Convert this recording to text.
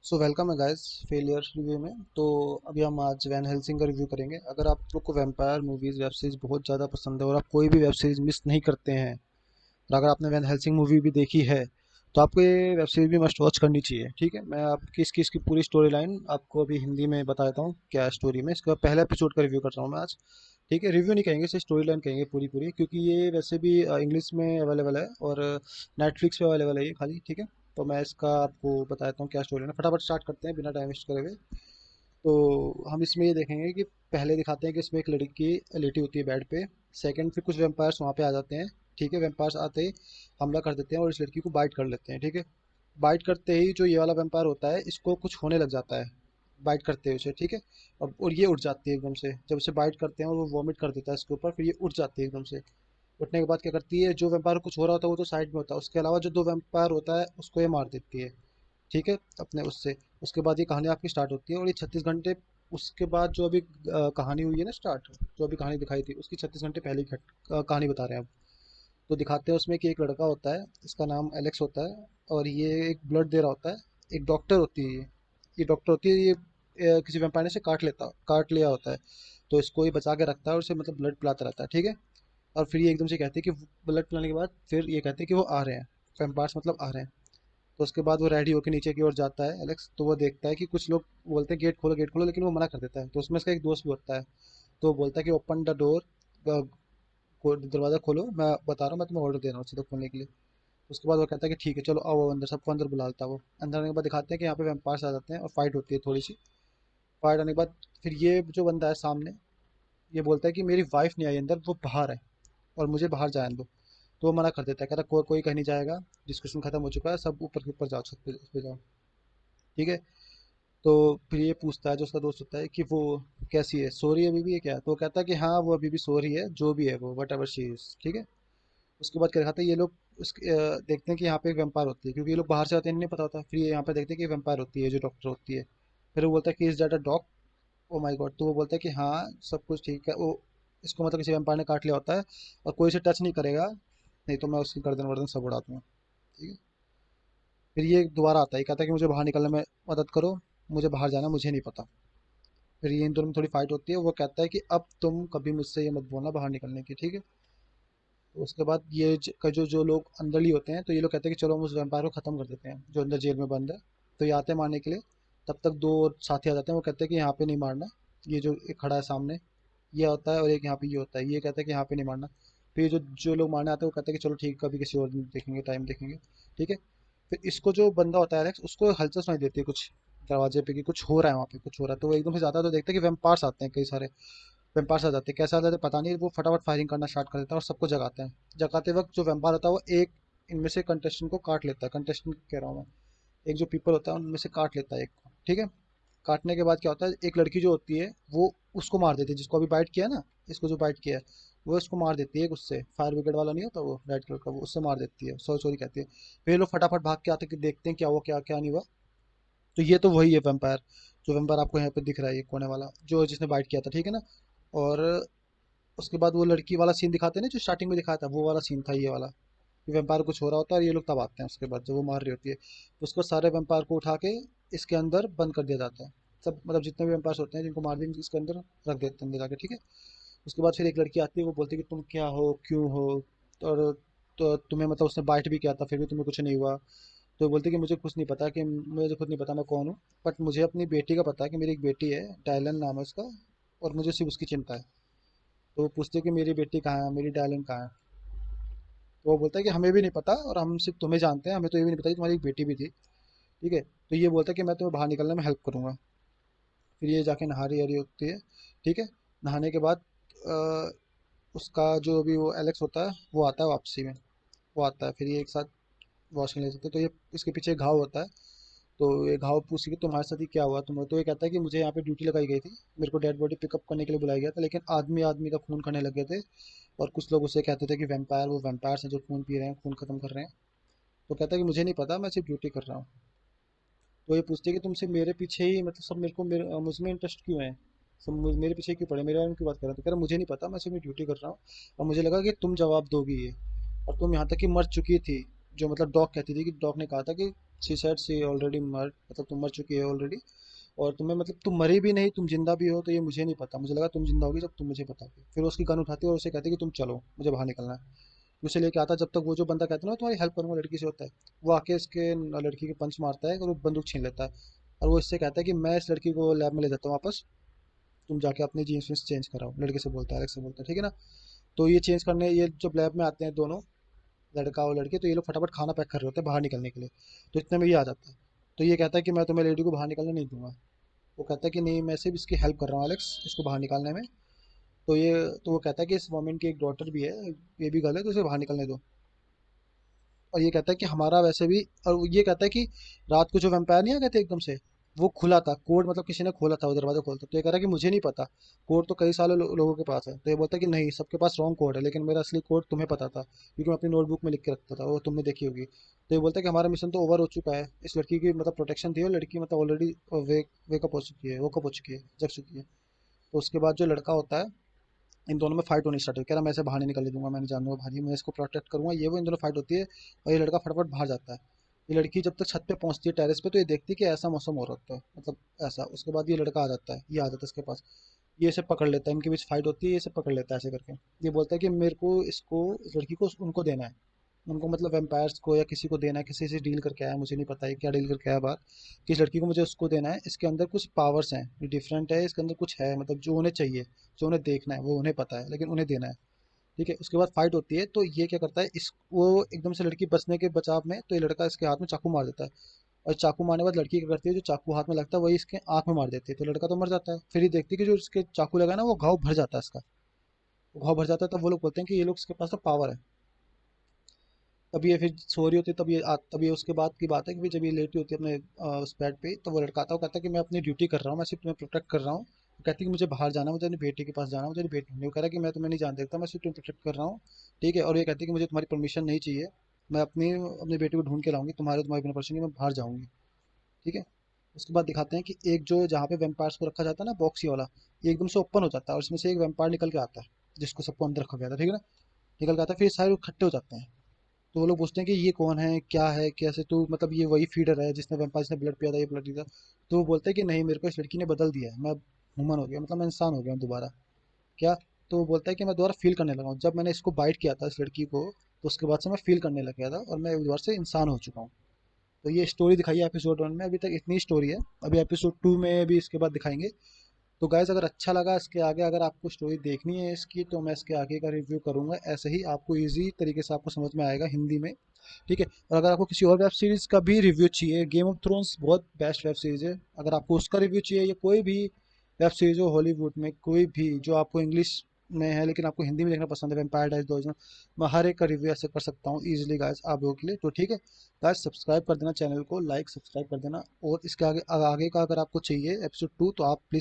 So welcome है guys failure review में। तो अभी हम आज वैन हेल्सिंग का रिव्यू करेंगे। अगर आप लोग को वैम्पायर मूवीज़ वेब सीरीज़ बहुत ज़्यादा पसंद है और आप कोई भी वेब सीरीज़ मिस नहीं करते हैं, और अगर आपने वैन हेल्सिंग मूवी भी देखी है तो आपको ये वेब सीरीज़ भी मस्ट वॉच करनी चाहिए। ठीक है, मैं आपकी इसकी पूरी स्टोरी लाइन आपको अभी हिंदी में बता देता हूँ क्या स्टोरी में। इसका पहला एपिसोड का रिव्यू कर रहा हूँ मैं आज। ठीक है, रिव्यू नहीं कहेंगे, इसे स्टोरी लाइन कहेंगे पूरी पूरी, क्योंकि ये वैसे भी इंग्लिश में अवेलेबल है और नेटफ्लिक्स पे अवेलेबल है ये खाली। ठीक है, तो मैं इसका आपको बता देता हूँ क्या स्टोरी है। फटाफट स्टार्ट करते हैं बिना टाइम वेस्ट करे हुए। तो हम इसमें ये देखेंगे कि पहले दिखाते हैं कि इसमें एक लड़की लेटी होती है बेड पे। सेकंड, फिर कुछ वेम्पायर्स वहाँ पे आ जाते हैं। ठीक है, वेम्पायर्स आते ही हमला कर देते हैं और इस लड़की को बाइट कर लेते हैं। ठीक है, बाइट करते ही जो ये वाला वेम्पायर होता है इसको कुछ होने लग जाता है बाइट करते हुए उसे। ठीक है, और ये उठ जाती है एकदम से। जब उसे बाइट करते हैं और वो वॉमिट कर देता है इसके ऊपर, फिर ये उठ जाती है एकदम से। उठने के बाद क्या करती है, जो वेम्पायर को कुछ हो रहा होता है वो तो साइड में होता है, उसके अलावा जो दो वेम्पायर होता है उसको ये मार देती है। ठीक है, अपने उससे उसके बाद ये कहानी आपकी स्टार्ट होती है। और ये 36 घंटे उसके बाद जो अभी कहानी हुई है ना स्टार्ट, जो अभी कहानी दिखाई थी उसकी 36 घंटे पहले की कहानी बता रहे हैं अब। तो दिखाते हैं उसमें कि एक लड़का होता है, इसका नाम एलेक्स होता है, और ये एक ब्लड दे रहा होता है। एक डॉक्टर होती है ये डॉक्टर होती है ये किसी वैम्पायर ने से काट लिया होता है। तो इसको ये बचा के रखता है और इसे मतलब ब्लड पिलाता रहता है। ठीक है, और फिर ये एकदम से कहते हैं कि ब्लड पिलाने के बाद फिर ये कहते हैं कि वो आ रहे हैं, वैम्पायर्स मतलब आ रहे हैं। तो उसके बाद वो रेडी होकर नीचे की ओर जाता है एलेक्स। तो वो देखता है कि कुछ लोग बोलते हैं गेट खोलो, लेकिन वो मना कर देता है। तो उसमें इसका एक दोस्त भी होता है, तो वो बोलता है कि ओपन द डोर, दरवाज़ा खोलो, मैं बता रहा हूँ, मैं तुम्हें ऑर्डर दे रहा हूँ सीधा खोलने के लिए। उसके बाद वो कहता है कि ठीक है चलो आओ अंदर, सबको अंदर बुला लेता है वो। अंदर आने के बाद दिखाते हैं कि यहाँ पे वैम्पायर्स आ जाते हैं और फाइट होती है थोड़ी सी। फाइट आने के बाद फिर ये जो बंदा है सामने, ये बोलता है कि मेरी वाइफ नहीं आई अंदर, वो बाहर है और मुझे बाहर जाने दो। तो वो मना कर देता है, कहता है कोई कहीं नहीं जाएगा, डिस्कशन खत्म हो चुका है, सब ऊपर के ऊपर जाओ, छत पे उस पे जाओ। ठीक है, तो फिर ये पूछता है जो उसका दोस्त होता है कि वो कैसी है, सो रही है अभी भी है क्या? तो वो कहता है कि हाँ वो अभी भी सो रही है, जो भी है वो वट एवर शी इज। ठीक है, उसके बाद क्या दिखाते हैं, ये लोग देखते हैं कि यहाँ पे एक वेम्पायर होती है, क्योंकि ये लोग बाहर से आते हैं इन्हें नहीं पता होता। फिर ये यहाँ पे देखते हैं कि वेम्पायर होती है जो डॉक्टर होती है। फिर वो बोलता है कि is that a dog, oh my God. तो वो बोलता है कि हाँ सब कुछ ठीक है, वो इसको मतलब किसी वेम्पायर ने काट लिया होता है और कोई इसे टच नहीं करेगा, नहीं तो मैं उसकी गर्दन वर्दन सब उड़ा दूंगा। ठीक है, फिर ये दोबारा आता है, कहता है कि मुझे बाहर निकलने में मदद करो, मुझे बाहर जाना, मुझे नहीं पता। फिर ये इन दोनों में थोड़ी फाइट होती है। वो कहता है कि अब तुम कभी मुझसे ये मत बोलना बाहर निकलने की। ठीक है, तो उसके बाद ये जो लोग अंदर ही होते हैं, तो ये लोग कहते हैं कि चलो हम उस वैम्पायर को ख़त्म कर देते हैं जो अंदर जेल में बंद है। तो ये आते हैं मारने के लिए। तब तक दो और साथी आ जाते हैं, वो कहते हैं कि यहाँ पे नहीं मारना। ये जो एक खड़ा है सामने ये होता है, और एक यहाँ पे ये होता है, ये कहता है कि यहाँ पे नहीं मारना। फिर जो जो लोग मारने आते हैं वो कहते हैं कि चलो ठीक है, कभी किसी और दिन देखेंगे, टाइम देखेंगे। ठीक है, फिर इसको जो बंदा होता है एलेक्स, उसको हलचल सुनाई देती है कुछ दरवाजे पे कि कुछ हो रहा है वहाँ पे, कुछ हो रहा है। तो वो एकदम से जाता है तो देखता है कि वेम्पायर्स आते हैं कई सारे। वेम्पायर्स आ जाते हैं, कैसे आ जाते हैं पता नहीं, वो फटाफट फायरिंग करना स्टार्ट कर देता है और सबको जगाते हैं। जगाते वक्त जो वेम्पायर होता है वो एक इनमें से कंटेस्टेंट को काट लेता है, कंटेस्टेंट कह रहा हूँ मैं, एक जो पीपल होता है उनमें से काट लेता है एक को। ठीक है, काटने के बाद क्या होता है, एक लड़की जो होती है वो उसको मार देती है, जिसको अभी बाइट किया है ना, इसको जो बाइट किया है वो उसको मार देती है। उससे फायर ब्रिगेड वाला नहीं होता वो रेड कलर का, वो उससे मार देती है, सॉरी सॉरी कहती है। फिर ये लोग फटाफट भाग के आते कि देखते हैं क्या हुआ, क्या क्या नहीं हुआ। तो ये तो वही है वेम्पायर, जो वेम्पायर आपको यहाँ पे दिख रहा है, ये कोने वाला जो जिसने बाइट किया था। ठीक है ना, और उसके बाद वो लड़की वाला सीन दिखाते हैं ना जो स्टार्टिंग में दिखाया था, वो वाला सीन था ये वाला, कि वेम्पायर कुछ हो रहा होता है और ये लोग तब आते हैं उसके बाद जब वो मार रही होती है। तो उसको सारे वेम्पायर को उठा के इसके अंदर बंद कर दिया जाता है। सब मतलब जितने भी वेम्पायर्स होते हैं जिनको मार देंगे इसके अंदर रख देते हैं अंदर जाके। ठीक है, उसके बाद फिर एक लड़की आती है, वो बोलती है कि तुम क्या हो, क्यों हो, और तो तुम्हें मतलब उसने बाइट भी किया था फिर भी तुम्हें कुछ नहीं हुआ। तो वो बोलती है कि मुझे कुछ नहीं पता, कि मुझे खुद नहीं पता मैं कौन हूँ, बट मुझे अपनी बेटी का पता है कि मेरी एक बेटी है, डायलन नाम है उसका, और मुझे सिर्फ उसकी चिंता है। तो वो पूछते हैं कि मेरी बेटी कहाँ है, मेरी डायलन कहाँ है। तो वो बोलता है कि हमें भी नहीं पता और हम सिर्फ तुम्हें जानते हैं, हमें तो ये भी नहीं पता कि तुम्हारी एक बेटी भी थी। ठीक है, तो ये बोलता है कि मैं तुम्हें बाहर निकलने में हेल्प करूंगा। फिर ये जाके नहा रही होती है। ठीक है, नहाने के बाद अ, उसका जो भी वो एलेक्स होता है वो आता है वापसी में, वो आता है, फिर ये एक साथ वॉशरूम ले सकते हैं। तो ये इसके पीछे एक घाव होता है। तो ये घाव पूछी कि तुम्हारे साथ ही क्या हुआ तुम्हें। तो ये कहता है कि मुझे यहाँ पे ड्यूटी लगाई गई थी, मेरे को डेड बॉडी पिकअप करने के लिए बुलाया गया था, लेकिन आदमी आदमी का खून खाने लगे थे। और कुछ लोग उसे कहते थे कि वैम्पायर, वो वैम्पायर्स हैं जो खून पी रहे हैं, खून खत्म कर रहे हैं। तो कहता है कि मुझे नहीं पता, मैं सिर्फ ड्यूटी कर रहा हूँ। तो ये पूछते हैं कि तुमसे मेरे पीछे ही मतलब सब मेरे को मुझ में इंटरेस्ट क्यों है, सब मेरे पीछे क्यों पड़े, मेरे बारे में क्यों बात कर रहे हो? तो कह रहा मुझे नहीं पता, मैं सिर्फ ड्यूटी कर रहा हूँ और मुझे लगा कि तुम जवाब दोगी ये, और तुम यहाँ तक कि मर चुकी थी, जो मतलब डॉग कहती थी कि डॉग ने कहा था कि शी सेड सी ऑलरेडी मर, मतलब तुम मर चुकी है ऑलरेडी, और तुम्हें मतलब तुम मरी भी नहीं, तुम जिंदा भी हो तो ये मुझे नहीं पता, मुझे लगा तुम जिंदा होगी जब तुम मुझे बताओगे। फिर वो उसकी गन उठाती है और उसे कहती है कि तुम चलो, मुझे बाहर निकलना है। उसे लेके आता है, जब तक वो जो बंदा कहता है ना तुम्हारी हेल्प करूंगा लड़की से होता है, वो आके इसके लड़की के पंच मारता है और वो बंदूक छीन लेता है। और वो इससे कहता है कि मैं इस लड़की को लैब में ले जाता हूँ वापस, तुम जाके अपनी जीन्स वीन्स चेंज कराओ। लड़के से बोलता है, एलेक्स से बोलता है, ठीक है ना। तो ये चेंज करने, ये जब लैब में आते हैं दोनों, लड़का और लड़के, तो ये लोग फटाफट खाना पैक कर रहे होते हैं बाहर निकलने के लिए। तो इतने में ये आ जाता है। तो ये कहता है कि मैं तुम्हें लेडी को बाहर निकलने नहीं दूंगा। वो कहता है कि नहीं, मैं सिर्फ इसकी हेल्प कर रहा हूँ एलेक्स, इसको बाहर निकालने में। तो ये, तो वो कहता है कि इस वोमेन की एक डॉटर भी है, ये भी गर्ल है, तो उसे बाहर निकलने दो। और ये कहता है कि हमारा वैसे भी, और ये कहता है कि रात को जो वैम्पायर नहीं आ गए थे एकदम से, वो खुला था कोड, मतलब किसी ने खोला था, वो दरवाजा खोलता। तो ये कह रहा है कि मुझे नहीं पता, कोड तो कई सालों लोगों के पास है। तो ये बोलता है कि नहीं, सबके पास रॉन्ग कोड है, लेकिन मेरा असली कोड तुम्हें पता था, क्योंकि मैं अपनी नोटबुक में लिख के रखता था, वो तुमने देखी होगी। तो ये बोलता है कि हमारा मिशन तो ओवर हो चुका है, इस लड़की की मतलब प्रोटेक्शन थी, और लड़की मतलब ऑलरेडी वेकअप हो चुकी है, वोकअप हो चुकी है, जग चुकी है। तो उसके बाद जो लड़का होता है, इन दोनों में फाइट होनी स्टार्ट हुई। कह रहा मैं इसे बाहर नहीं निकलने दूंगा, मैंने जानवर भाई, मैं इसको प्रोटेक्ट करूंगा, ये वो, इन दोनों फाइट होती है। और ये लड़का फटाफट बाहर जाता है। ये लड़की जब तक छत पे पहुंचती है टेरेस पे, तो ये देखती है कि ऐसा मौसम हो रहा है, मतलब ऐसा। उसके बाद ये लड़का आ जाता है, ये आ जाता है इसके पास, ये इसे पकड़ लेता है, इनके बीच फाइट होती है, ये इसे पकड़ लेता है ऐसे करके। ये बोलता है कि मेरे को इसको, इस लड़की को उनको देना है, उनको मतलब वेम्पायर्स को या किसी को देना है, किसी से डील करके आया है, मुझे नहीं पता है क्या डील करके आया बात, कि इस लड़की को मुझे उसको देना है, इसके अंदर कुछ पावर्स हैं डिफरेंट है, इसके अंदर कुछ है, मतलब जो उन्हें चाहिए, जो उन्हें देखना है वो उन्हें पता है, लेकिन उन्हें देना है। ठीक है, उसके बाद फाइट होती है। तो ये क्या करता है, इस वो एकदम से लड़की बचने के बचाव में, तो ये लड़का इसके हाथ में चाकू मार देता है। और चाकू मारने के बाद लड़की क्या करती है, जो चाकू हाथ में लगता है वही इसके आंख में मार देती है, तो लड़का तो मर जाता है। फिर ये देखती है कि जो इसके चाकू लगा है ना, वो घाव भर जाता है इसका, वो घाव भर जाता है। तब वो लोग बोलते हैं कि ये लोग, इसके पास तो पावर है। तब ये फिर सो रही होती है, तब ये उसके बाद की बात है कि जब ये लेटी होती है अपने उस बेड पे, तो वो लड़का आता है, वो कहता है कि मैं अपनी ड्यूटी कर रहा हूँ, मैं सिर्फ तुम्हें प्रोटेक्ट कर रहा हूँ। वो कहती है कि मुझे बाहर जाना है, मुझे अपनी बेटी के पास जाना है, मुझे अपनी बेटी ढूंढनी है। वो कह रहा है कि मैं तुम्हें नहीं जान देता, मैं सिर्फ तुम्हें प्रोटेक्ट कर रहा हूँ। ठीक है, और ये कहती है कि मुझे तुम्हारी परमिशन नहीं चाहिए, मैं अपनी अपनी बेटी को ढूंढ के लाऊंगी, तुम्हारी बिना परमिशन के मैं बाहर जाऊंगी। ठीक है। उसके बाद दिखाते हैं कि एक जो जहाँ पे वेम्पायर्स को रखा जाता है ना, बॉक्स वाला, ये एकदम से ओपन हो जाता है, और इसमें से एक वेम्पायर निकल के आता है, जिसको सबको अंदर रखा गया था, ठीक है ना। निकल के आता है, फिर सारे लोग इकट्ठे हो जाते हैं। तो वो लोग पूछते हैं कि ये कौन है, क्या है, कैसे, तो मतलब ये वही फीडर है जिसने वेम्पायर, जिसने ब्लड पिया था, ये ब्लड दिया था। तो वो बोलते हैं कि नहीं, मेरे को इस लड़की ने बदल दिया है, मैं ह्यूमन हो गया, मतलब मैं इंसान हो गया हूँ दोबारा। क्या? तो वो बोलता है कि मैं दोबारा फील करने लगा हूँ, जब मैंने इसको बाइट किया था इस लड़की को, तो उसके बाद से मैं फील करने लग गया था, और मैं दोबारा से इंसान हो चुका हूँ। तो ये स्टोरी दिखाई है एपिसोड 1 में, अभी तक इतनी स्टोरी है। अभी एपिसोड 2 में भी इसके बाद दिखाएंगे। तो गाइज, अगर अच्छा लगा इसके आगे, अगर आपको स्टोरी देखनी है इसकी, तो मैं इसके आगे का रिव्यू करूंगा, ऐसे ही आपको इजी तरीके से आपको समझ में आएगा हिंदी में। ठीक है। और अगर आपको किसी और वेब सीरीज़ का भी रिव्यू चाहिए, गेम ऑफ थ्रोन्स बहुत बेस्ट वेब सीरीज़ है, अगर आपको उसका रिव्यू चाहिए, या कोई भी वेब सीरीज़ हो हॉलीवुड में, कोई भी जो आपको इंग्लिश में है लेकिन आपको हिंदी में देखना पसंद है, वेम्पायर डायरीज दो, मैं हर एक का रिव्यू ऐसे कर सकता हूँ ईजिली गाइस आप लोगों के लिए। तो ठीक है गाइस, सब्सक्राइब कर देना चैनल को, लाइक सब्सक्राइब कर देना, और इसके आगे आगे का अगर आपको चाहिए एपिसोड 2, तो आप प्लीज़